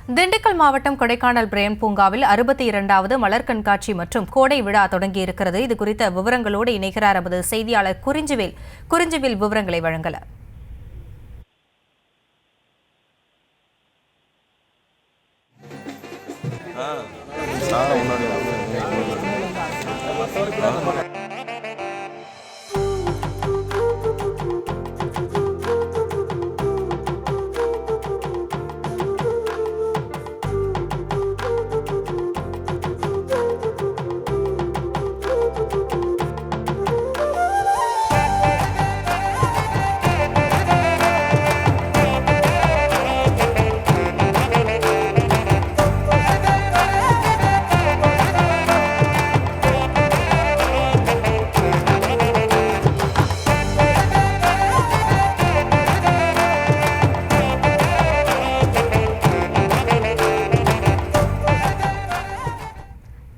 திண்டுக்கல் மாவட்டம் கொடைக்கானல் பிரையன் பூங்காவில் 62வது மலர் கண்காட்சி மற்றும் கோடை விழா தொடங்கியிருக்கிறது. இது குறித்த விவரங்களோடு இணைகிறார் நமது செய்தியாளர் குறிஞ்சிவேல் விவரங்களை வழங்கல.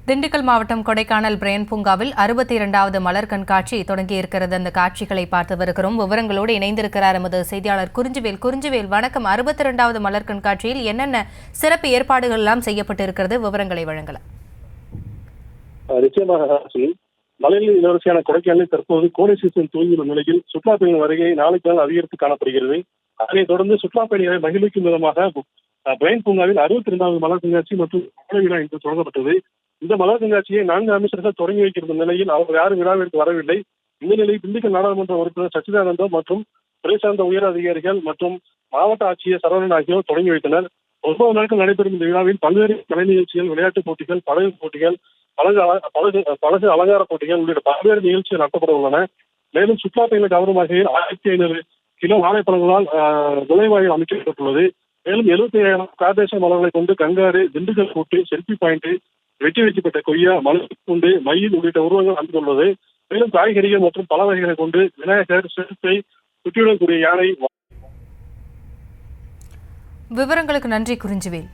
திண்டுக்கல் மாவட்டம் கொடைக்கானல் பிரையன் பூங்காவில் 62வது மலர் கண்காட்சி தொடங்கியிருக்கிறது. அந்த காட்சிகளை பார்த்து வருகிறோம். விவரங்களோடு இணைந்திருக்கிறார் எமது செய்தியாளர் குறிஞ்சிவேல். வணக்கம். 62வது மலர் கண்காட்சியில் என்னென்ன சிறப்பு ஏற்பாடுகள் எல்லாம் செய்யப்பட்டிருக்கிறது? விவரங்களை வழங்கலாம். நிச்சயமாக மலையில் இளவரசியான கொடைக்கானலில் தற்போது கோடை சீசன் துவங்கியுள்ள நிலையில் சுற்றுலா பயணிகள் வருகை நாளுக்கு நாள் அதிகரித்து காணப்படுகிறது. அதனைத் தொடர்ந்து சுற்றுலா பயணிகளை மகிழ்விக்கும் விதமாக பிரையன் பூங்காவில் 62வது மலர் கண்காட்சி மற்றும் கோடை விழா இன்று தொடங்கப்பட்டது. இந்த மலர் கண்காட்சியை 4 அமைச்சர்கள் தொடங்கி வைக்கின்ற நிலையில் அவர்கள் யாரும் விழாவிற்கு வரவில்லை. இந்த நிலையில் திண்டுக்கல் நாடாளுமன்ற உறுப்பினர் சச்சிதானந்தம் மற்றும் துறை சார்ந்த உயர் அதிகாரிகள் மற்றும் மாவட்ட ஆட்சியர் சரவணன் ஆகியோர் தொடங்கி வைத்தனர். 9 நாட்கள் நடைபெறும் இந்த விழாவில் பல்வேறு கலை நிகழ்ச்சிகள், விளையாட்டுப் போட்டிகள், படகு போட்டிகள், படகு அலங்கார போட்டிகள் உள்ளிட்ட பல்வேறு நிகழ்ச்சிகள் நடத்தப்பட உள்ளன. மேலும் சுற்றுலா பயணிகள் கவரும் வகையில் 1500 கிலோ வாழைப்பழங்களால் நுழைவாயில் அமைக்கப்பட்டுள்ளது. மேலும் 75,000 கார்டேச மலர்களை கொண்டு கங்காரு, திண்டுக்கல் கூட்டு, செல்பி பாயிண்ட், வெட்டி வைக்கப்பட்ட கொய்யா, மலர் கொண்டு மயில் உள்ளிட்ட உருவங்கள் அமைந்துள்ளது. மேலும் காய்கறிகள் மற்றும் பல வகைகளை கொண்டு விநாயகர், சிறுத்தை, சுற்றியுடக்கூடிய யானை. விவரங்களுக்கு நன்றி குறிஞ்சிவேல்.